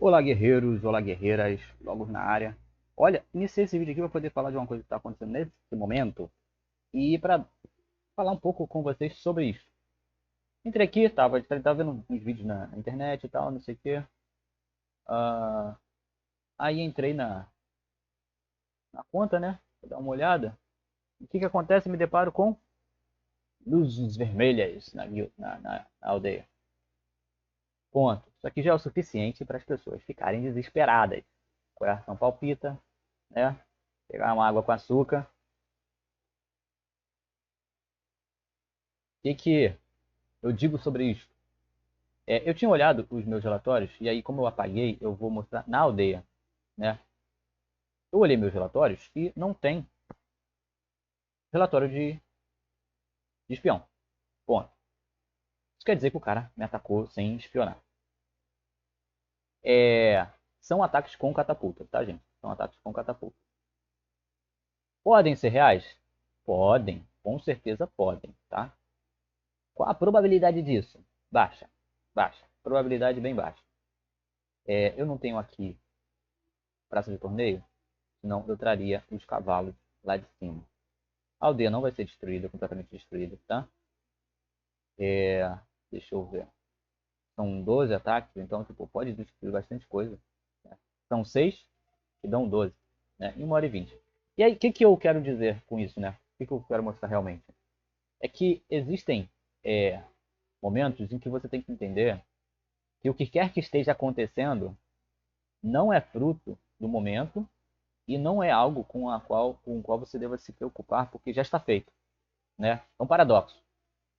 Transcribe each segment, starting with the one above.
Olá, guerreiros, olá, guerreiras, logo na área. Olha, iniciei esse vídeo aqui para poder falar de uma coisa que está acontecendo nesse momento e para falar um pouco com vocês sobre isso. Entrei aqui, tava vendo uns vídeos na internet e tal, não sei o quê. Ah, aí entrei na conta, né? Pra dar uma olhada. O que que acontece? Me deparo com luzes vermelhas na aldeia. Ponto. Isso aqui já é o suficiente para as pessoas ficarem desesperadas. O coração palpita, né? Pegar uma água com açúcar. O que que eu digo sobre isso? Eu tinha olhado os meus relatórios, e aí, como eu apaguei, eu vou mostrar na aldeia, né? Eu olhei meus relatórios e não tem relatório de espião. Bom, isso quer dizer que o cara me atacou sem espionar. É, são ataques com catapulta, tá, gente? São ataques com catapulta. Podem ser reais? Podem, com certeza podem, tá? Qual a probabilidade disso? Baixa, baixa. Probabilidade bem baixa. Eu não tenho aqui praça de torneio, senão eu traria os cavalos lá de cima. A aldeia não vai ser destruída, completamente destruída, tá? É, deixa eu ver. São 12 ataques, então tipo, pode destruir bastante coisa. Né? São 6 que dão 12, né? Em 1h20. E aí, o que eu quero dizer com isso, né? O que eu quero mostrar realmente? É que existem é, momentos em que você tem que entender que o que quer que esteja acontecendo não é fruto do momento e não é algo com o qual você deva se preocupar, porque já está feito, né? É um paradoxo.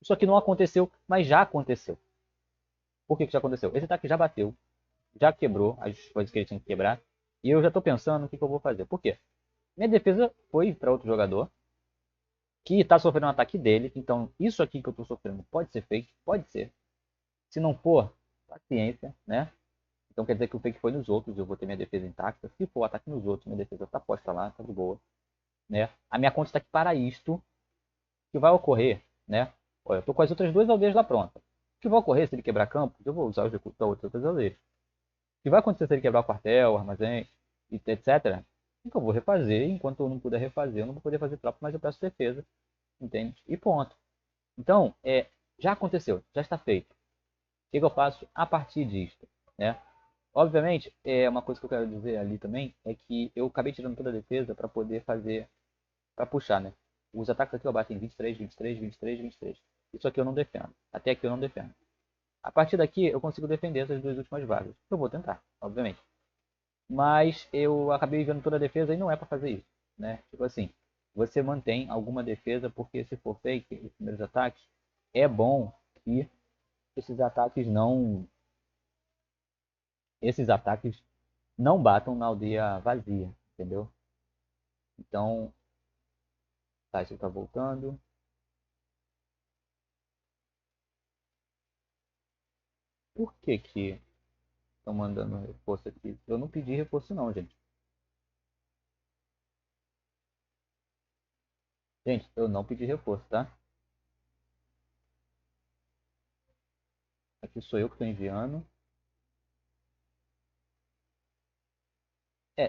Isso aqui não aconteceu, mas já aconteceu. Por que já aconteceu? Esse ataque já bateu, já quebrou as coisas que ele tinha que quebrar, e eu já estou pensando no que eu vou fazer. Por quê? Minha defesa foi para outro jogador, que está sofrendo um ataque dele, então isso aqui que eu estou sofrendo pode ser fake, pode ser. Se não for, paciência, né? Então quer dizer que o fake foi nos outros, eu vou ter minha defesa intacta. Se for ataque nos outros, minha defesa está posta lá, tá de boa, né? A minha conta está aqui para isto, que vai ocorrer, né? Olha, eu tô com as outras duas aldeias lá prontas. O que vai ocorrer se ele quebrar campos? Eu vou usar os recursos das outras aldeias. O que vai acontecer se ele quebrar o quartel, o armazém, etc. Então eu vou refazer, enquanto eu não puder refazer, eu não vou poder fazer tropa, mas eu peço defesa, entende? E ponto. Então, já aconteceu, já está feito. O que eu faço a partir disto, né? Obviamente, uma coisa que eu quero dizer ali também é que eu acabei tirando toda a defesa para poder fazer, para puxar, né? Os ataques aqui eu bato em 23, 23, 23, 23. Isso aqui eu não defendo. Até aqui eu não defendo. A partir daqui eu consigo defender essas duas últimas vagas. Eu vou tentar, obviamente. Mas eu acabei vendo toda a defesa e não é para fazer isso, né? Tipo assim, você mantém alguma defesa porque se for fake, os primeiros ataques, é bom que esses ataques não esses ataques não batam na aldeia vazia, entendeu? Então, tá, isso tá voltando. Por que que estão mandando reforço aqui? Eu não pedi reforço não, gente. Gente, eu não pedi reforço, tá? Aqui sou eu que estou enviando.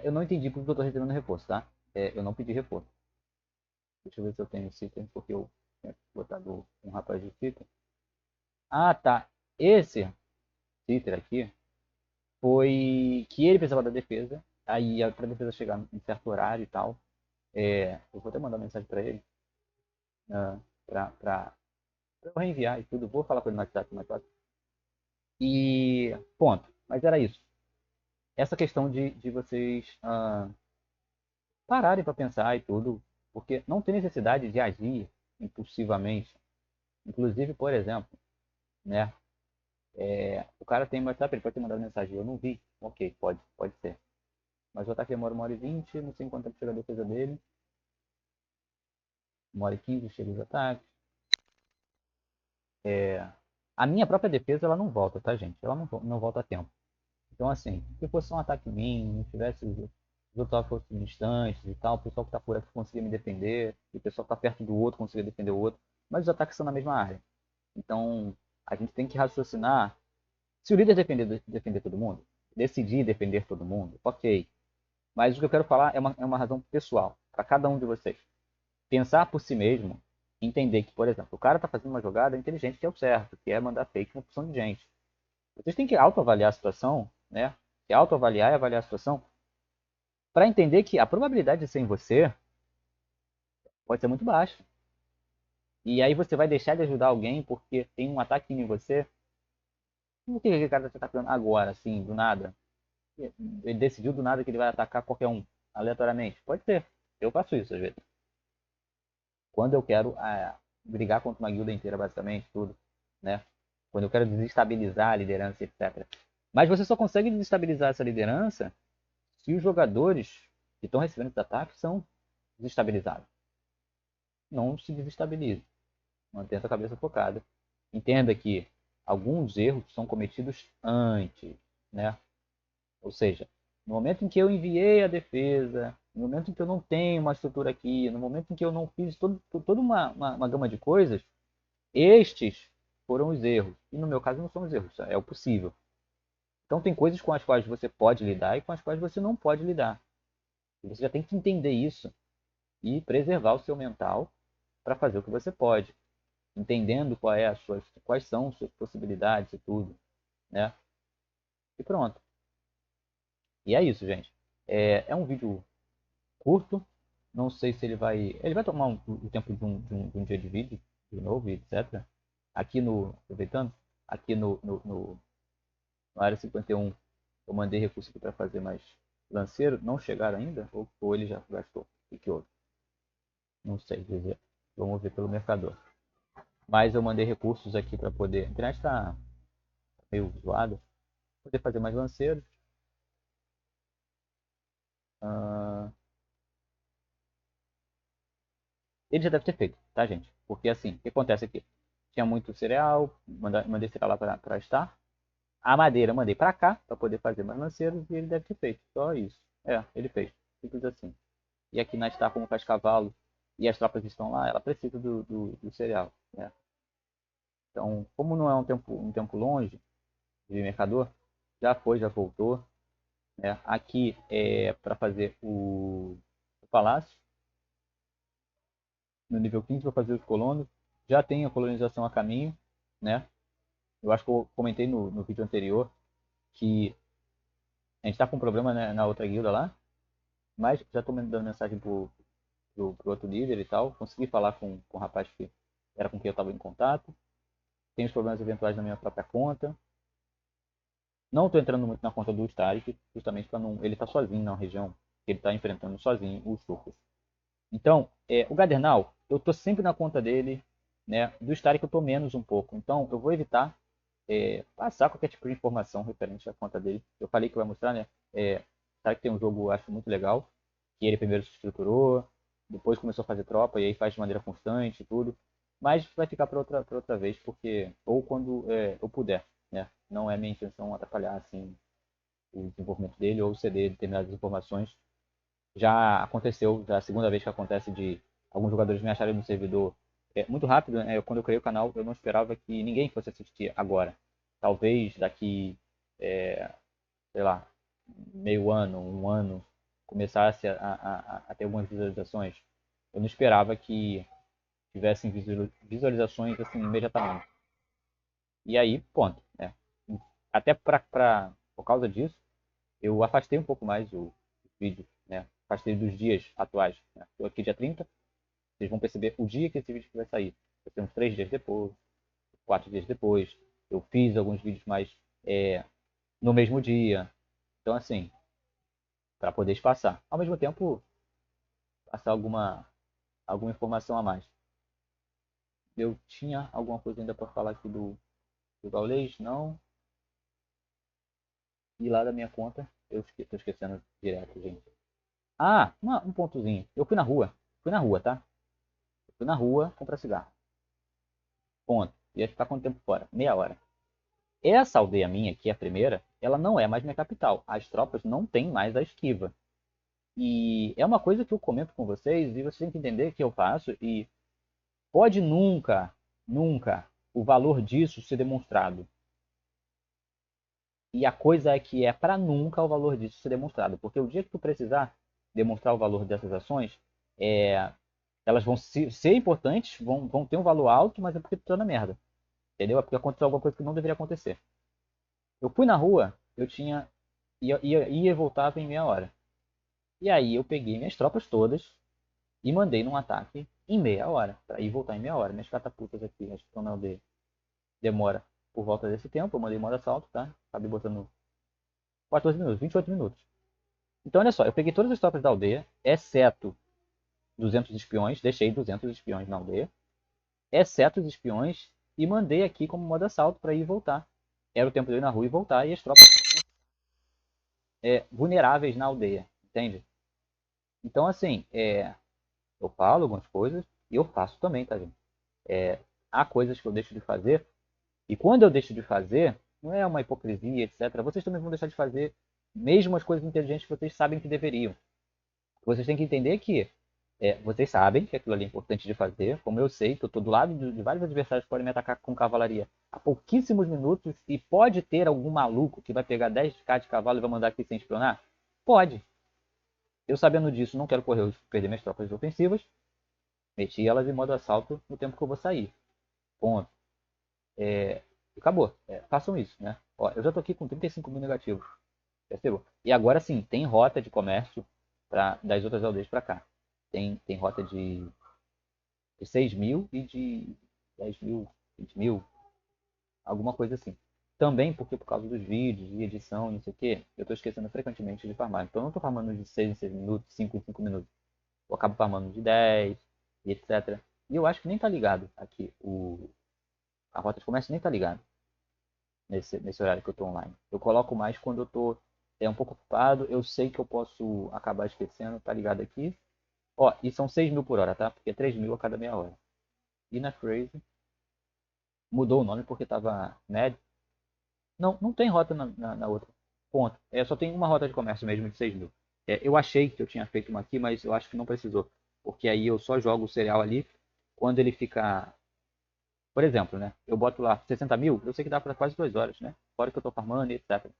Eu não entendi porque eu estou recebendo reforço, tá? Eu não pedi reforço. Deixa eu ver se eu tenho esse item, porque eu tinha botado um rapaz de fita. Ah, tá. Esse Twitter aqui foi que ele precisava da defesa. Aí, para a defesa chegar em certo horário e tal, eu vou até mandar mensagem para ele, para eu reenviar e tudo. Vou falar com ele no WhatsApp mais fácil. E ponto. Mas era isso. Essa questão de vocês pararem para pensar e tudo, porque não tem necessidade de agir impulsivamente. Inclusive, por exemplo, né? O cara tem WhatsApp, ele pode ter mandado mensagem, eu não vi. Ok, pode ser. Mas o ataque demora 1h20, não sei quanto tempo chega a defesa dele. 1h15 chega os ataques. A minha própria defesa, ela não volta, tá, gente? Ela não volta a tempo. Então, assim, se fosse um ataque mínimo, não tivesse os outros fossem distantes e tal, o pessoal que tá por aqui conseguia me defender, e o pessoal que tá perto do outro conseguia defender o outro, mas os ataques são na mesma área. Então, a gente tem que raciocinar. Se o líder defender todo mundo, decidir defender todo mundo, ok. Mas o que eu quero falar é uma razão pessoal, para cada um de vocês. Pensar por si mesmo, entender que, por exemplo, o cara está fazendo uma jogada inteligente que é o certo, que é mandar fake em uma opção de gente. Vocês têm que autoavaliar a situação, né? Se autoavaliar e avaliar a situação para entender que a probabilidade de ser em você pode ser muito baixa. E aí você vai deixar de ajudar alguém porque tem um ataque em você. Por que aquele cara está te atacando agora, assim, do nada? Ele decidiu do nada que ele vai atacar qualquer um, aleatoriamente. Pode ser. Eu faço isso às vezes. Quando eu quero brigar contra uma guilda inteira, basicamente, tudo, né? Quando eu quero desestabilizar a liderança, etc. Mas você só consegue desestabilizar essa liderança se os jogadores que estão recebendo os ataques são desestabilizados. Não se desestabilize. Mantenha sua cabeça focada. Entenda que alguns erros são cometidos antes, né? Ou seja, no momento em que eu enviei a defesa, no momento em que eu não tenho uma estrutura aqui, no momento em que eu não fiz toda uma gama de coisas, estes foram os erros. E no meu caso não são os erros, é o possível. Então tem coisas com as quais você pode lidar e com as quais você não pode lidar. E você já tem que entender isso e preservar o seu mental para fazer o que você pode, entendendo quais são as suas possibilidades e tudo, né? E pronto. E é isso, gente. É um vídeo curto. Não sei se ele vai. Ele vai tomar o tempo de um dia de vídeo, de novo, etc. Aqui no. Aproveitando, aqui no Área 51 eu mandei recurso aqui para fazer mais lanceiro. Não chegaram ainda? Ou ele já gastou? O que houve? Não sei dizer. Vamos ver pelo mercador. Mas eu mandei recursos aqui para poder. A internet está meio zoada. Poder fazer mais lanceiros. Ah, ele já deve ter feito, tá, gente? Porque assim, o que acontece aqui? Tinha muito cereal, mandei cereal lá para estar. A madeira mandei para cá, para poder fazer mais lanceiros, e ele deve ter feito. Só isso. É, ele fez. Simples assim. E aqui na Star, como faz cavalo, e as tropas estão lá, ela precisa do cereal. Né? Então, como não é um tempo longe de mercador, já foi, já voltou. Né? Aqui é para fazer o palácio. No nível 15 para fazer os colonos. Já tem a colonização a caminho. Né? Eu acho que eu comentei no vídeo anterior que a gente está com um problema, né, na outra guilda lá. Mas já estou dando mensagem pro outro líder e tal. Consegui falar com o rapaz que era com quem eu estava em contato. Tem os problemas eventuais na minha própria conta. Não estou entrando muito na conta do Starik, justamente para não. Ele está sozinho na região. Ele está enfrentando sozinho os turcos. Então, o Gadernal, eu estou sempre na conta dele. Né? Do Starik eu estou menos um pouco. Então, eu vou evitar passar qualquer tipo de informação referente à conta dele. Eu falei que vai mostrar, né? Starik tem um jogo, acho muito legal. Que ele primeiro se estruturou, depois começou a fazer tropa e aí faz de maneira constante e tudo. Mas vai ficar para outra vez, porque ou quando eu puder, né? Não é minha intenção atrapalhar assim o desenvolvimento dele ou ceder determinadas informações. Já aconteceu, já é a segunda vez que acontece de alguns jogadores me acharem no servidor muito rápido. Né? Quando eu criei o canal, eu não esperava que ninguém fosse assistir agora. Talvez daqui, sei lá, meio ano, um ano, começasse a ter algumas visualizações. Eu não esperava que tivessem visualizações assim imediatamente. E aí, ponto. Né? Até por causa disso, eu afastei um pouco mais o vídeo. Né? Afastei dos dias atuais. Né? Estou aqui dia 30, vocês vão perceber o dia que esse vídeo vai sair. Vai ser uns 3 dias depois, 4 dias depois. Eu fiz alguns vídeos mais no mesmo dia. Então, assim, para poder espaçar. Ao mesmo tempo, passar alguma informação a mais. Eu tinha alguma coisa ainda para falar aqui do Gaules? Não. E lá da minha conta, eu tô esquecendo direto, gente. Ah, um pontozinho. Eu fui na rua. Fui na rua, tá? Eu fui na rua comprar cigarro. Ponto. Ia ficar quanto tempo fora? Meia hora. Essa aldeia minha aqui, a primeira, ela não é mais minha capital. As tropas não têm mais a esquiva. E é uma coisa que eu comento com vocês e vocês têm que entender que eu faço e pode nunca, nunca o valor disso ser demonstrado. E a coisa é que é para nunca o valor disso ser demonstrado. Porque o dia que tu precisar demonstrar o valor dessas ações, é, elas vão ser importantes, vão ter um valor alto, mas é porque tu tá na merda. Entendeu? É porque aconteceu alguma coisa que não deveria acontecer. Eu fui na rua, eu tinha. Ia e voltava em meia hora. E aí eu peguei minhas tropas todas e mandei num ataque em meia hora. Pra ir e voltar em meia hora. Minhas catapultas aqui, acho que estão na aldeia. Demora por volta desse tempo. Eu mandei modo assalto, tá? Acabei botando 14 minutos, 28 minutos. Então olha só, eu peguei todas as tropas da aldeia, exceto 200 espiões, deixei 200 espiões na aldeia, exceto os espiões, e mandei aqui como modo assalto para ir e voltar. Era o tempo de eu ir na rua e voltar, e as tropas vulneráveis na aldeia, entende? Então, assim, eu falo algumas coisas e eu faço também, tá, gente? Há coisas que eu deixo de fazer, e quando eu deixo de fazer, não é uma hipocrisia, etc. Vocês também vão deixar de fazer mesmo as coisas inteligentes que vocês sabem que deveriam. Vocês têm que entender que vocês sabem que aquilo ali é importante de fazer, como eu sei, que eu estou do lado de vários adversários que podem me atacar com cavalaria há pouquíssimos minutos e pode ter algum maluco que vai pegar 10k de cavalo e vai mandar aqui sem espionar? Pode. Eu sabendo disso, não quero correr o risco de perder minhas tropas ofensivas, meti elas em modo assalto no tempo que eu vou sair. Ponto. Acabou. Façam isso, né? Ó, eu já estou aqui com 35 mil negativos. Percebeu? E agora sim, tem rota de comércio das outras aldeias para cá. Tem rota de 6 mil e de 10 mil, 20 mil, alguma coisa assim. Também porque por causa dos vídeos e edição, não sei o que, eu estou esquecendo frequentemente de farmar. Então eu não estou farmando de 6 em 6 minutos, 5 em 5 minutos. Eu acabo farmando de 10 e etc. E eu acho que nem tá ligado aqui. A rota de comércio nem tá ligado nesse horário que eu estou online. Eu coloco mais quando eu estou um pouco ocupado. Eu sei que eu posso acabar esquecendo, tá ligado aqui. Ó, e são 6 mil por hora, tá? Porque é 3 mil a cada meia hora. E na Crazy mudou o nome porque tava médio. Não, não tem rota na outra. Ponto. Só tem uma rota de comércio mesmo de 6 mil. Eu achei que eu tinha feito uma aqui, mas eu acho que não precisou. Porque aí eu só jogo o cereal ali. Quando ele ficar. Por exemplo, né? Eu boto lá 60 mil, eu sei que dá para quase 2 horas, né? Fora que eu tô farmando e etc.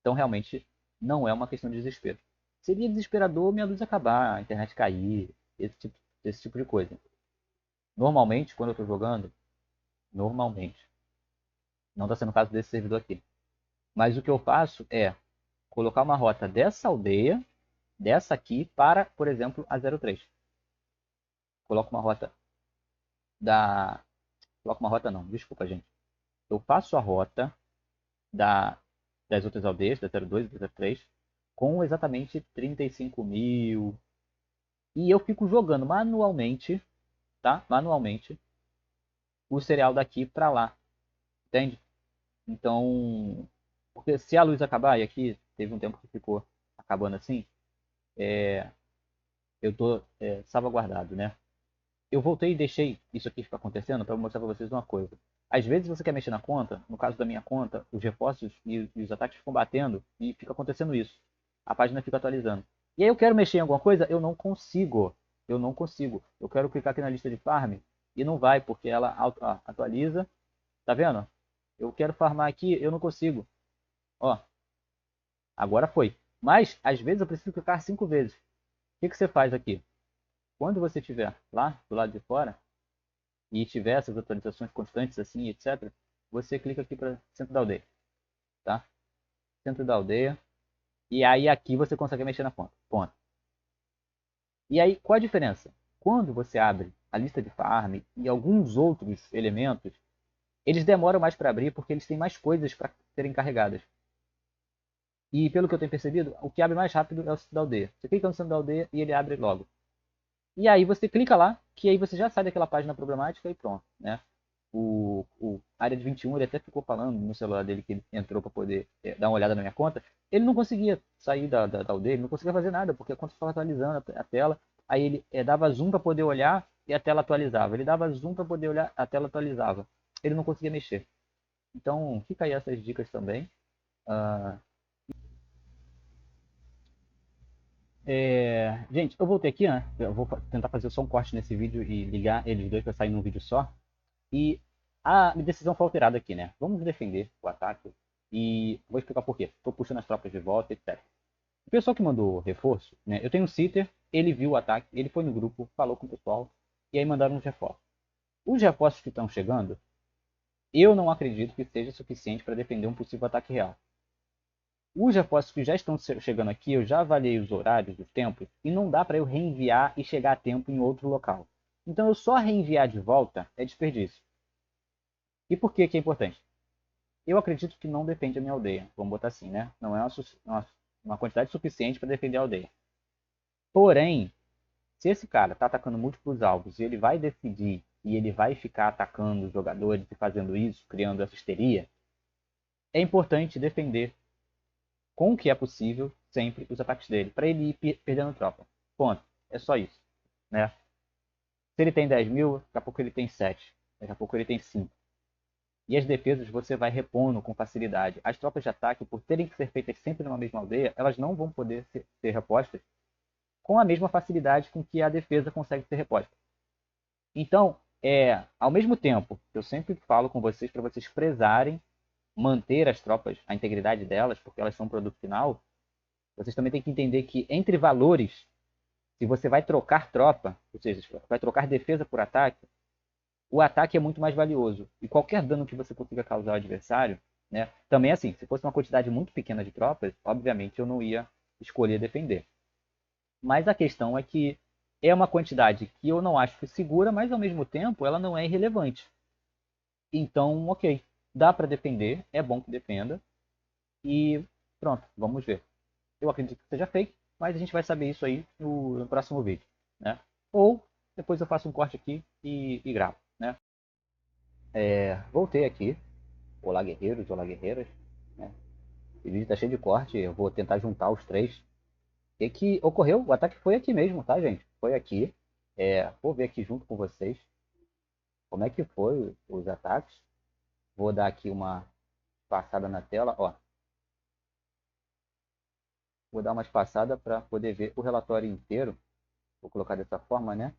Então realmente não é uma questão de desespero. Seria desesperador minha luz acabar, a internet cair, esse tipo de coisa. Normalmente, quando eu tô jogando, normalmente, não está sendo o caso desse servidor aqui. Mas o que eu faço é colocar uma rota dessa aldeia, dessa aqui, para, por exemplo, a 03. Coloco uma rota da. Coloco uma rota não, desculpa, gente. Eu faço a rota da, das outras aldeias, da 02 e da 03, com exatamente 35 mil. E eu fico jogando manualmente, tá? Manualmente, o cereal daqui para lá. Entende? Então, porque se a luz acabar, e aqui teve um tempo que ficou acabando assim, eu tô salvaguardado, né? Eu voltei e deixei isso aqui ficar acontecendo para mostrar para vocês uma coisa. Às vezes você quer mexer na conta, no caso da minha conta, os reforços e os ataques ficam batendo e fica acontecendo isso. A página fica atualizando. E aí eu quero mexer em alguma coisa, eu não consigo. Eu não consigo. Eu quero clicar aqui na lista de farm e não vai, porque ela atualiza. Tá vendo? Eu quero farmar aqui, eu não consigo. Ó, agora foi. Mas, às vezes, eu preciso clicar 5 vezes. O que você faz aqui? Quando você estiver lá, do lado de fora, e tiver essas atualizações constantes assim, etc., você clica aqui para centro da aldeia. Tá? Centro da aldeia. E aí aqui você consegue mexer na conta. Ponto. E aí, qual a diferença? Quando você abre a lista de farm e alguns outros elementos, eles demoram mais para abrir porque eles têm mais coisas para serem carregadas. E pelo que eu tenho percebido, o que abre mais rápido é o centro da aldeia. Você clica no centro da aldeia e ele abre logo. E aí você clica lá, que aí você já sai daquela página problemática e pronto, né? O área de 21, ele até ficou falando no celular dele que ele entrou para poder dar uma olhada na minha conta. Ele não conseguia sair da aldeia, ele não conseguia fazer nada, porque a conta estava atualizando a tela. Aí ele dava zoom para poder olhar e a tela atualizava. Ele dava zoom para poder olhar, a tela atualizava. Ele não conseguia mexer. Então fica aí essas dicas também. Uh, gente, eu voltei aqui, né? Eu vou tentar fazer só um corte nesse vídeo e ligar eles dois para sair num vídeo só. E a decisão foi alterada aqui, né? Vamos defender o ataque. E vou explicar por quê. Estou puxando as tropas de volta, etc. O pessoal que mandou reforço, né? Eu tenho um sitter, ele viu o ataque, ele foi no grupo, falou com o pessoal, e aí mandaram uns reforços. Os reforços que estão chegando, eu não acredito que seja suficiente para defender um possível ataque real. Os reforços que já estão chegando aqui, eu já avaliei os horários, os tempos, e não dá para eu reenviar e chegar a tempo em outro local. Então eu só reenviar de volta é desperdício. E por que é importante? Eu acredito que não defende a minha aldeia. Vamos botar assim, né? Não é uma quantidade suficiente para defender a aldeia. Porém, se esse cara está atacando múltiplos alvos e ele vai decidir e ele vai ficar atacando os jogadores e fazendo isso, criando essa histeria, é importante defender com o que é possível sempre os ataques dele, para ele ir perdendo tropa. Ponto. É só isso. Né? Se ele tem 10 mil, daqui a pouco ele tem 7. Daqui a pouco ele tem 5. E as defesas você vai repondo com facilidade. As tropas de ataque, por terem que ser feitas sempre numa mesma aldeia, elas não vão poder ser repostas com a mesma facilidade com que a defesa consegue ser reposta. Então, ao mesmo tempo, eu sempre falo com vocês para vocês prezarem manter as tropas, a integridade delas, porque elas são produto final, vocês também têm que entender que entre valores, se você vai trocar tropa, ou seja, vai trocar defesa por ataque, o ataque é muito mais valioso. E qualquer dano que você consiga causar ao adversário, né? Também assim, se fosse uma quantidade muito pequena de tropas, obviamente eu não ia escolher defender. Mas a questão é que é uma quantidade que eu não acho segura, mas ao mesmo tempo ela não é irrelevante. Então, ok, dá para defender, é bom que defenda. E pronto, vamos ver. Eu acredito que seja fake, mas a gente vai saber isso aí no próximo vídeo, né? Ou depois eu faço um corte aqui e gravo, né? Voltei aqui. Olá, guerreiros, olá, guerreiras. Né? O vídeo tá cheio de corte, eu vou tentar juntar os três. E que ocorreu, o ataque foi aqui mesmo, tá, gente? Foi aqui. Vou ver aqui junto com vocês como é que foi os ataques. Vou dar aqui uma passada na tela, ó. Vou dar uma passada para poder ver o relatório inteiro. Vou colocar dessa forma, né?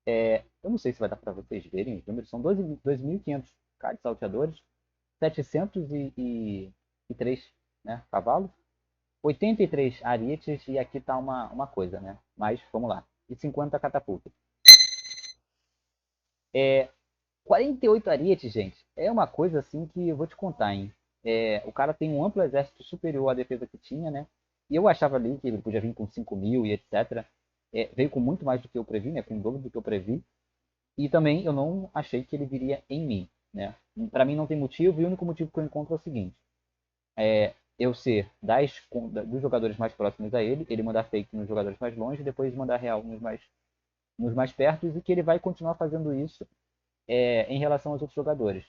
Eu não sei se vai dar para vocês verem os números. São 2.500 de salteadores, 703, né, cavalos, 83 arietes e aqui está uma coisa, né? Mas vamos lá. E 50 catapultas. 48 arietes, gente, é uma coisa assim que eu vou te contar, hein? O cara tem um amplo exército superior à defesa que tinha, né? E eu achava ali que ele podia vir com 5 mil e etc. Veio com muito mais do que eu previ, né? Com o dobro do que eu previ. E também eu não achei que ele viria em mim, né? Para mim não tem motivo, e o único motivo que eu encontro é o seguinte: eu ser dos jogadores mais próximos a ele, ele mandar fake nos jogadores mais longe, e depois mandar real nos mais perto, e que ele vai continuar fazendo isso em relação aos outros jogadores.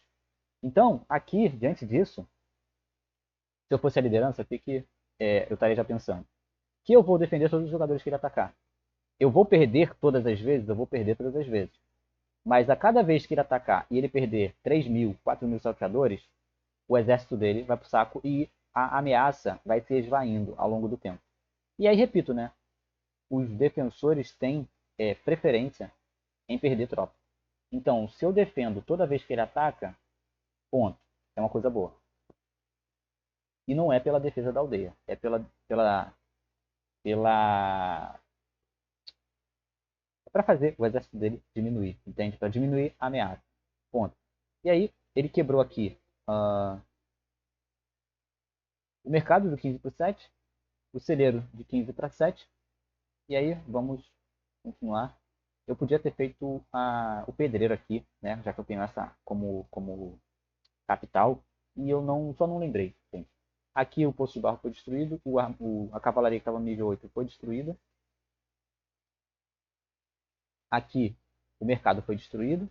Então, aqui, diante disso, se eu fosse a liderança, o que eu estaria já pensando? Que eu vou defender todos os jogadores que ele atacar. Eu vou perder todas as vezes? Eu vou perder todas as vezes. Mas a cada vez que ele atacar e ele perder 3 mil, 4 mil salteadores, o exército dele vai pro saco e a ameaça vai se esvaindo ao longo do tempo. E aí, repito, né? Os defensores têm preferência em perder tropa. Então, se eu defendo toda vez que ele ataca, ponto. É uma coisa boa. E não é pela defesa da aldeia. É pela para fazer o exército dele diminuir, entende? Para diminuir a ameaça. Ponto. E aí, ele quebrou aqui o mercado do 15 para 7, o celeiro de 15 para 7. E aí, vamos continuar. Eu podia ter feito o pedreiro aqui, né? Já que eu tenho essa como capital. E eu só não lembrei. Gente. Aqui o poço de barro foi destruído, a cavalaria que estava no nível 8 foi destruída. Aqui o mercado foi destruído,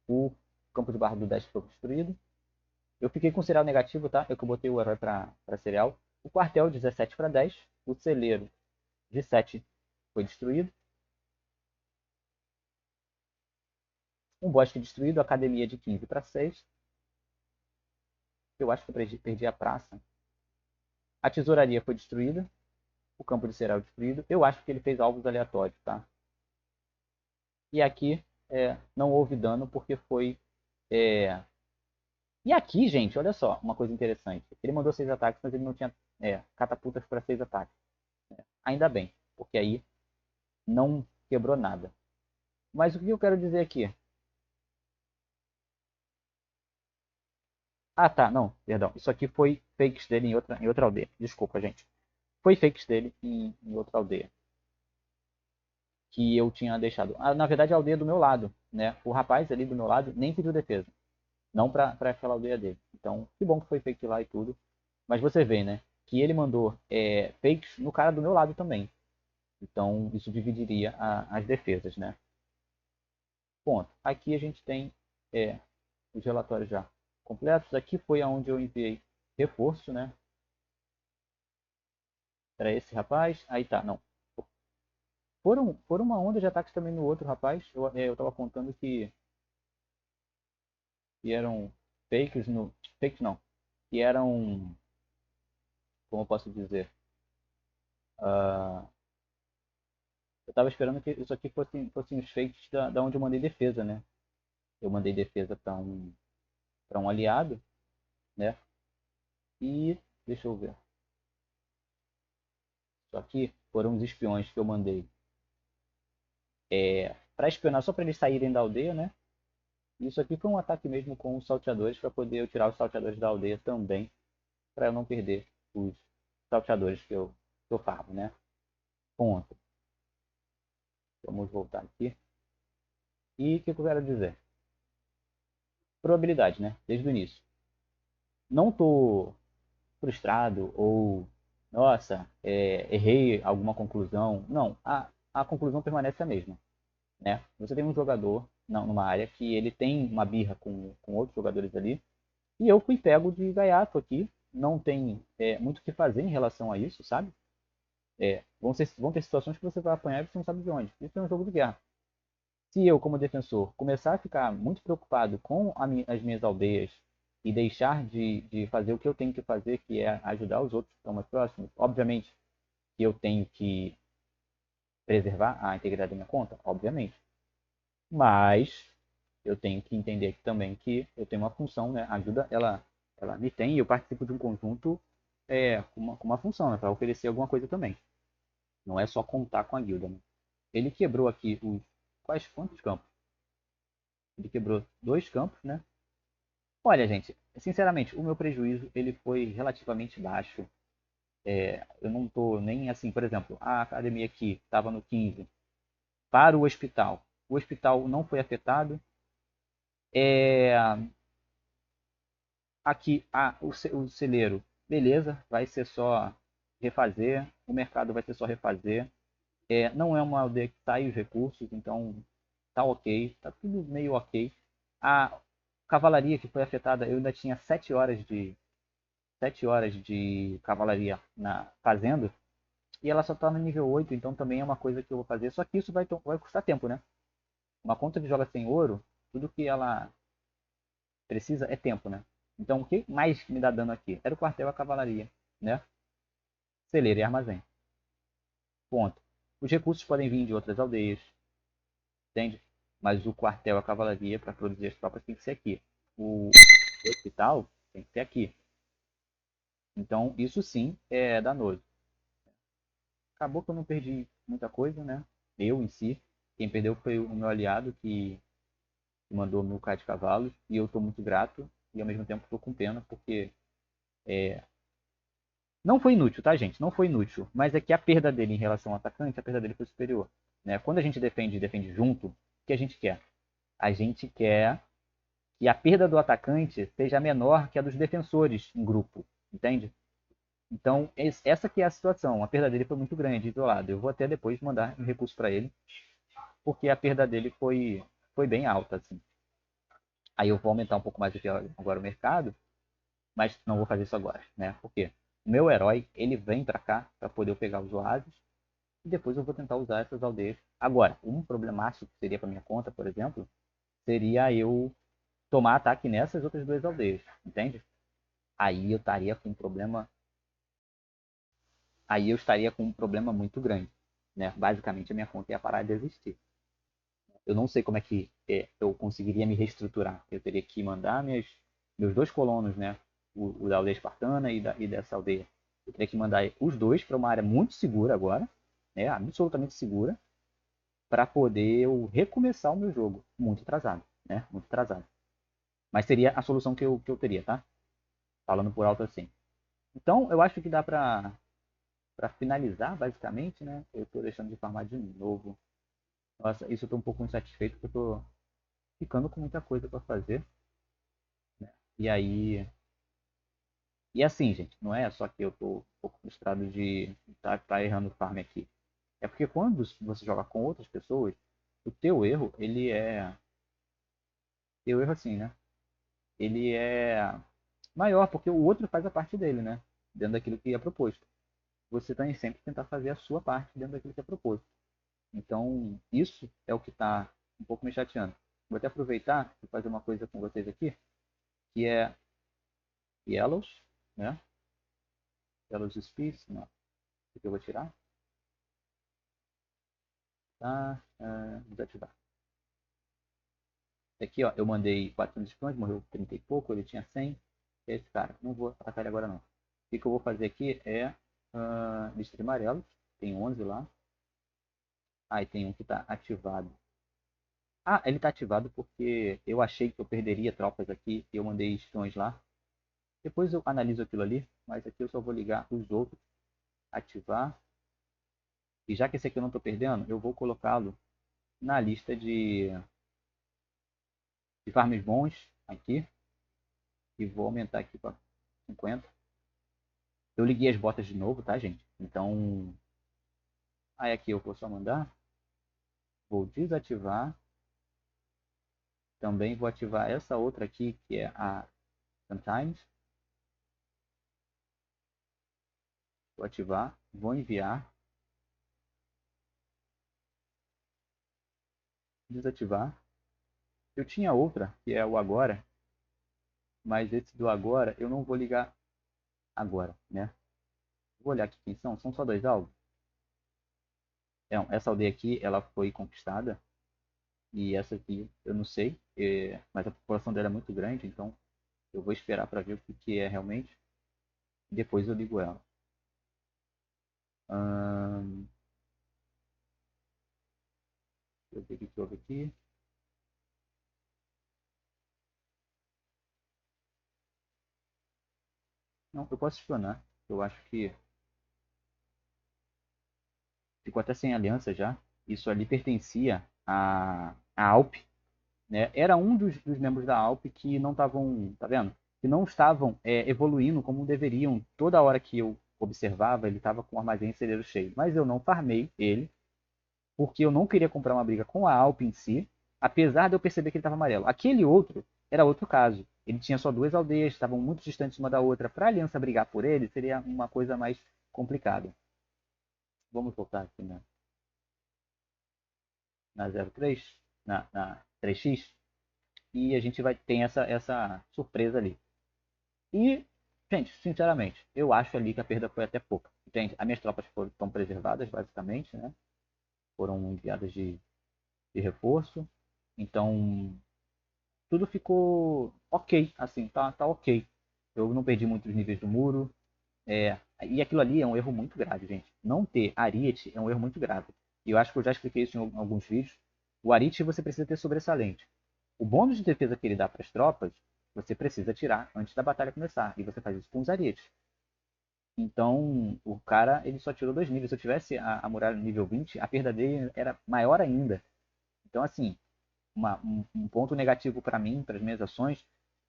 o campo de barro do 10 foi destruído. Eu fiquei com cereal negativo, tá? Eu que botei o herói para cereal. O quartel 17 para 10, o celeiro de 7 foi destruído. Um bosque destruído, a academia de 15 para 6. Eu acho que eu perdi a praça. A tesouraria foi destruída. O campo de cereal destruído. Eu acho que ele fez alvos aleatórios, tá? E aqui não houve dano porque foi E aqui, gente, olha só, uma coisa interessante. Ele mandou 6 ataques, mas ele não tinha catapultas para 6 ataques. Ainda bem, porque aí não quebrou nada. Mas o que eu quero dizer aqui? Ah, tá, não, perdão. Isso aqui foi fakes dele em outra aldeia. Desculpa, gente. Foi fakes dele em outra aldeia. Que eu tinha deixado. Ah, na verdade, a aldeia do meu lado, né? O rapaz ali do meu lado nem pediu defesa. Não pra aquela aldeia dele. Então, que bom que foi fake lá e tudo. Mas você vê, né? Que ele mandou fakes no cara do meu lado também. Então, isso dividiria as defesas, né? Ponto. Aqui a gente tem os relatórios já completos. Aqui foi aonde eu enviei reforço, né? Para esse rapaz. Aí tá, não. Foram uma onda de ataques também no outro rapaz. Eu tava contando que eram fakes no. Fakes não. Que eram. Como eu posso dizer? Uh, eu tava esperando que isso aqui fossem os fakes da onde eu mandei defesa, né? Eu mandei defesa para um aliado, né? E. Deixa eu ver. Isso aqui foram os espiões que eu mandei para espionar só para eles saírem da aldeia, né? Isso aqui foi um ataque mesmo com os salteadores para poder eu tirar os salteadores da aldeia também, para eu não perder os salteadores que eu farmo, né? Ponto. Vamos voltar aqui. E o que eu quero dizer? Probabilidade, né? Desde o início. Não tô frustrado ou, nossa, errei alguma conclusão. Não, a conclusão permanece a mesma, né? Você tem um jogador numa área que ele tem uma birra com outros jogadores ali, e eu fui pego de gaiato aqui. Não tem muito o que fazer em relação a isso, sabe? Vão ter situações que você vai apanhar e você não sabe de onde. Isso é um jogo de guerra. Se eu, como defensor, começar a ficar muito preocupado com as minhas aldeias e deixar de fazer o que eu tenho que fazer, que é ajudar os outros que estão mais próximos, obviamente que eu tenho que preservar a integridade da minha conta, obviamente. Mas eu tenho que entender também que eu tenho uma função, né? A ajuda, ela me tem e eu participo de um conjunto com uma função, né? Para oferecer alguma coisa também. Não é só contar com a guilda, né? Ele quebrou aqui quantos campos? Ele quebrou 2 campos, né? Olha, gente, sinceramente, o meu prejuízo ele foi relativamente baixo. Eu não tô nem assim, por exemplo, a academia aqui estava no 15 para o hospital. O hospital não foi afetado. É, aqui o celeiro, beleza, vai ser só refazer. O mercado vai ser só refazer. Não é uma aldeia que sai os recursos, então tá ok, tá tudo meio ok. A cavalaria que foi afetada, eu ainda tinha 7 horas de cavalaria fazendo, e ela só tá no nível 8, então também é uma coisa que eu vou fazer. Só que isso vai custar tempo, né? Uma conta que joga sem ouro, tudo que ela precisa é tempo, né? Então o que mais me dá dano aqui? Era o quartel e a cavalaria, né? Celeiro e armazém. Ponto. Os recursos podem vir de outras aldeias, entende? Mas o quartel e a cavalaria para produzir as tropas tem que ser aqui. O hospital tem que ser aqui. Então isso sim é danoso. Acabou que eu não perdi muita coisa, né? Eu em si. Quem perdeu foi o meu aliado que mandou 1000k de cavalos. E eu estou muito grato. E ao mesmo tempo estou com pena, porque não foi inútil, tá, gente? Não foi inútil. Mas é que a perda dele em relação ao atacante, a perda dele foi superior. Né? Quando a gente defende junto, o que a gente quer? A gente quer que a perda do atacante seja menor que a dos defensores em grupo. Entende? Então, essa que é a situação. A perda dele foi muito grande, isolado. Eu vou até depois mandar um recurso para ele, porque a perda dele foi bem alta, assim. Aí eu vou aumentar um pouco mais aqui agora o mercado, mas não vou fazer isso agora, né? Porque o meu herói, ele vem para cá para poder eu pegar os oásis e depois eu vou tentar usar essas aldeias. Agora, um problemático que seria para minha conta, por exemplo, seria eu tomar ataque nessas outras 2 aldeias, entende? Aí eu estaria com um problema, aí eu estaria com um problema muito grande, né? Basicamente a minha conta ia parar de existir. Eu não sei como é que eu conseguiria me reestruturar. Eu teria que mandar meus dois colonos, né? O da aldeia espartana e dessa aldeia. Eu teria que mandar os dois para uma área muito segura agora, né? Absolutamente segura, para poder eu recomeçar o meu jogo. Muito atrasado, né? Muito atrasado. Mas seria a solução que eu teria, tá? Falando por alto assim. Então, eu acho que dá para finalizar, basicamente, né? Eu estou deixando de farmar de novo. Nossa, isso eu estou um pouco insatisfeito, porque eu estou ficando com muita coisa para fazer, né? E aí... E assim, gente, não é só que eu estou um pouco frustrado de tá errando o farm aqui. É porque quando você joga com outras pessoas, o teu erro, ele é... Teu erro assim, né? Ele é maior, porque o outro faz a parte dele, né? Dentro daquilo que é proposto. Você tem sempre que tentar fazer a sua parte dentro daquilo que é proposto. Então, isso é o que está um pouco me chateando. Vou até aproveitar e fazer uma coisa com vocês aqui, que é Yellows, né? Yellows Space, não. O que eu vou tirar? Tá, desativar. Aqui, ó, eu mandei 400 clãs, morreu 30 e pouco, ele tinha 100. É esse cara. Não vou atacar ele agora, não. O que eu vou fazer aqui é listra amarelo. Tem 11 lá. Ah, e tem um que está ativado. Ah, ele está ativado porque eu achei que eu perderia tropas aqui e eu mandei espiões lá. Depois eu analiso aquilo ali, mas aqui eu só vou ligar os outros, ativar. E já que esse aqui eu não estou perdendo, eu vou colocá-lo na lista de farms bons aqui. E vou aumentar aqui para 50. Eu liguei as botas de novo, tá, gente? Então, aí aqui eu vou só mandar. Vou desativar. Também vou ativar essa outra aqui, que é a Sometimes. Vou ativar. Vou enviar. Desativar. Eu tinha outra, que é o agora. Mas esse do agora, eu não vou ligar agora, né? Vou olhar aqui quem são. São só dois alvos. Essa aldeia aqui, ela foi conquistada. E essa aqui, eu não sei. Mas a população dela é muito grande, então eu vou esperar para ver o que é realmente. Depois eu ligo ela. Deixa eu ver o que houve aqui. Não, eu posso espionar. Eu acho que ficou até sem aliança já. Isso ali pertencia à Alp, né? Era um dos membros da Alp que não estavam, tá vendo? Que não estavam evoluindo como deveriam. Toda hora que eu observava, ele estava com o armazém celeiro cheio. Mas eu não farmei ele, porque eu não queria comprar uma briga com a Alp em si, apesar de eu perceber que ele estava amarelo. Aquele outro era outro caso. Ele tinha só duas aldeias, estavam muito distantes uma da outra. Para a aliança brigar por ele seria uma coisa mais complicada. Vamos voltar aqui na 03, na 3x, e a gente vai ter essa surpresa ali. E, gente, sinceramente, eu acho ali que a perda foi até pouca. Gente, as minhas tropas estão preservadas, basicamente, né? Foram enviadas de reforço. Então, tudo ficou ok, assim, tá ok. Eu não perdi muitos níveis do muro. E aquilo ali é um erro muito grave, gente. Não ter Ariete é um erro muito grave. E eu acho que eu já expliquei isso em alguns vídeos. O Ariete você precisa ter sobressalente. O bônus de defesa que ele dá para as tropas, você precisa tirar antes da batalha começar. E você faz isso com os Arietes. Então, o cara ele só tirou 2 níveis. Se eu tivesse a muralha no nível 20, a perda dele era maior ainda. Então, assim, um ponto negativo para mim, para as minhas ações,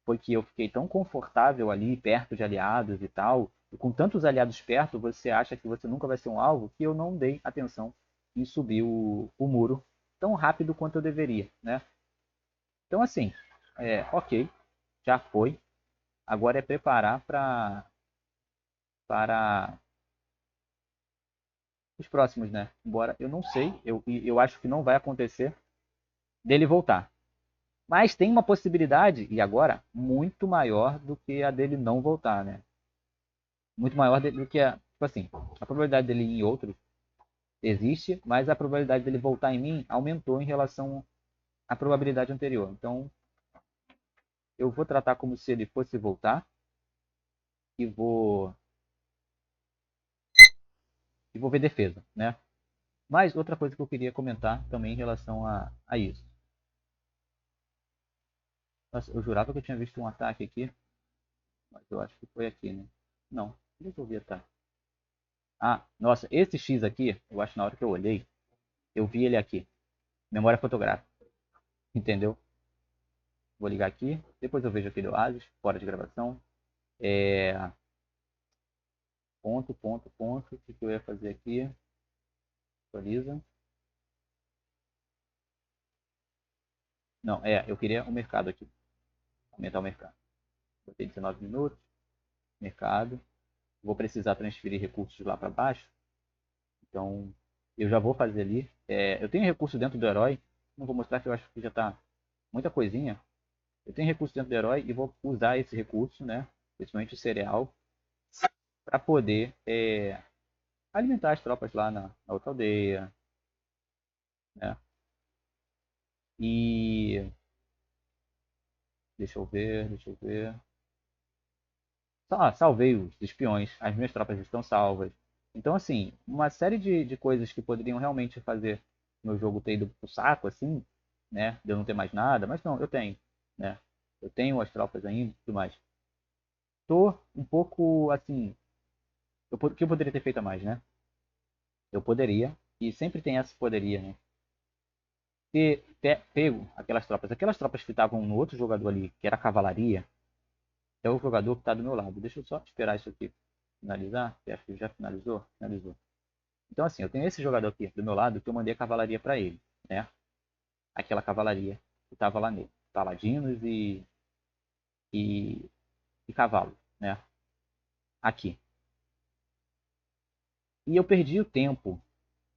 foi que eu fiquei tão confortável ali, perto de aliados e tal, e com tantos aliados perto, você acha que você nunca vai ser um alvo, que eu não dei atenção em subir o muro tão rápido quanto eu deveria, né? Então, assim, ok, já foi. Agora é preparar para os próximos, né? Embora eu não sei, eu acho que não vai acontecer dele voltar. Mas tem uma possibilidade, e agora, muito maior do que a dele não voltar, né? Muito maior do que a. Tipo assim, a probabilidade dele ir em outros existe, mas a probabilidade dele voltar em mim aumentou em relação à probabilidade anterior. Então, eu vou tratar como se ele fosse voltar e vou ver defesa, né? Mas outra coisa que eu queria comentar também em relação a isso. Nossa, eu jurava que eu tinha visto um ataque aqui, mas eu acho que foi aqui, né? Não, onde eu vi ataque? Ah, nossa, esse X aqui, eu acho que na hora que eu olhei, eu vi ele aqui. Memória fotográfica, entendeu? Vou ligar aqui, depois eu vejo aqui do Oasis, fora de gravação. Ponto. O que eu ia fazer aqui? Atualiza. Não, eu queria o mercado aqui. Aumentar o mercado. Botei 19 minutos. Mercado. Vou precisar transferir recursos lá para baixo. Então, eu já vou fazer ali. Eu tenho recurso dentro do herói. Não vou mostrar que eu acho que já está muita coisinha. Eu tenho recurso dentro do herói e vou usar esse recurso, né? Principalmente o cereal, para poder alimentar as tropas lá na outra aldeia, né? E deixa eu ver. Salvei os espiões, as minhas tropas estão salvas. Então, assim, uma série de coisas que poderiam realmente fazer meu jogo ter ido pro saco, assim, né? De eu não ter mais nada, mas não, eu tenho, né? Eu tenho as tropas ainda e tudo mais. Tô um pouco, assim, o que eu poderia ter feito a mais, né? Eu poderia, e sempre tem essa poderia, né? Ter pego aquelas tropas que estavam no outro jogador ali, que era a cavalaria, é o jogador que está do meu lado. Deixa eu só esperar isso aqui finalizar, que acho que já finalizou. Finalizou. Então, assim, eu tenho esse jogador aqui do meu lado que eu mandei a cavalaria para ele, né? Aquela cavalaria que estava lá nele. Paladinos e, e cavalos, né? Aqui. E eu perdi o tempo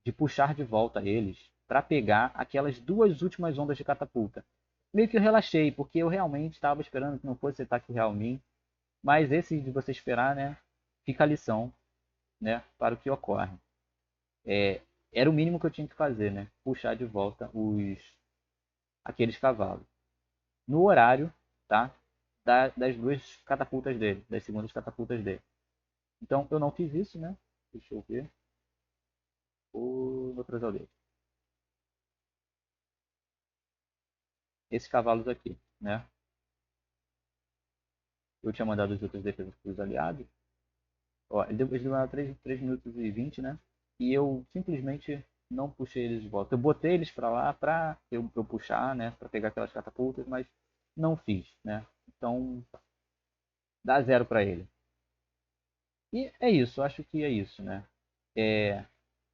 de puxar de volta eles para pegar aquelas duas últimas ondas de catapulta. Meio que eu relaxei, porque eu realmente estava esperando que não fosse ataque real mim. Mas esse de você esperar, né? Fica a lição, né? Para o que ocorre. É, era o mínimo que eu tinha que fazer, né? Puxar de volta aqueles cavalos. No horário, tá? Das duas catapultas dele, das segundas catapultas dele. Então eu não fiz isso, né? Deixa eu ver. O meu dele. Esses cavalos aqui, né? Eu tinha mandado os outros defesas para os aliados. Ó, eles demoraram 3 minutos e 20, né? E eu simplesmente não puxei eles de volta. Eu botei eles para lá para eu puxar, né? Para pegar aquelas catapultas, mas não fiz, né? Então dá 0 para ele. E é isso, acho que é isso, né? É,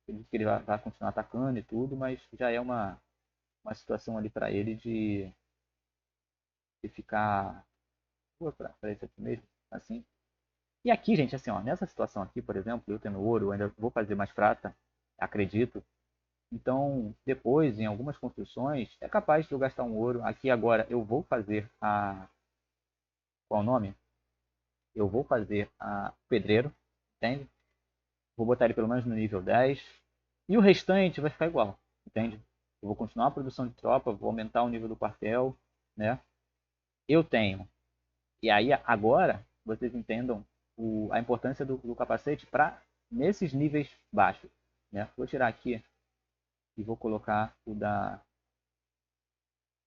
ele que ele vai continuar atacando e tudo, mas já é uma situação ali para ele de ficar para esse aqui mesmo, assim. E aqui, gente, assim, ó, nessa situação aqui, por exemplo, eu tendo ouro, eu ainda vou fazer mais prata, acredito. Então, depois, em algumas construções, é capaz de eu gastar um ouro. Aqui agora eu vou fazer a. Qual o nome? Eu vou fazer a pedreiro, entende? Vou botar ele pelo menos no nível 10. E o restante vai ficar igual, entende? Eu vou continuar a produção de tropa, vou aumentar o nível do quartel, né? Eu tenho. E aí agora vocês entendam a importância do capacete para nesses níveis baixos, né? Vou tirar aqui e vou colocar o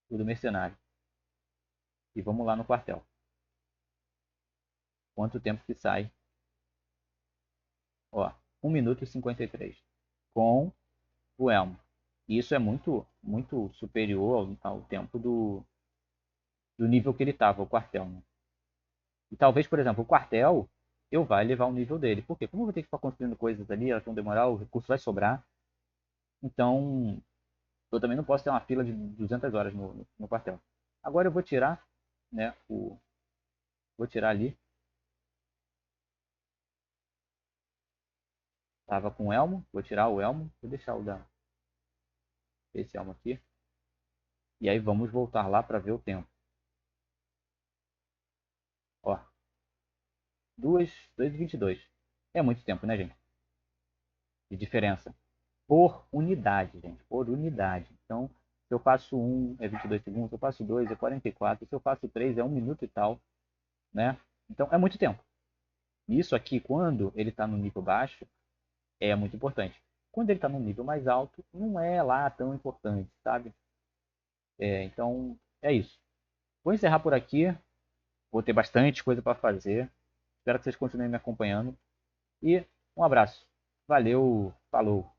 do mercenário. E vamos lá no quartel. Quanto tempo que sai? Ó, 1 minuto e 53. Com o elmo. E isso é muito, muito superior ao tempo do nível que ele estava, o quartel. Né? E talvez, por exemplo, o quartel eu vá levar o nível dele. Por quê? Como eu vou ter que ficar construindo coisas ali, elas vão demorar, o recurso vai sobrar. Então, eu também não posso ter uma fila de 200 horas no quartel. Agora eu vou tirar, né, vou tirar ali. Tava com o elmo, vou tirar o elmo, vou deixar esse elmo aqui. E aí vamos voltar lá para ver o tempo. Ó, 2:22. É muito tempo, né, gente? De diferença. Por unidade, gente. Por unidade. Então, Se eu faço um é 22 segundos, se eu faço 2 é 44, se eu faço 3 é 1 minuto e tal, né? Então é muito tempo. Isso aqui, quando ele está no nível baixo, é muito importante. Quando ele está no nível mais alto, não é lá tão importante, sabe? Então, é isso. Vou encerrar por aqui. Vou ter bastante coisa para fazer. Espero que vocês continuem me acompanhando. E um abraço. Valeu, falou.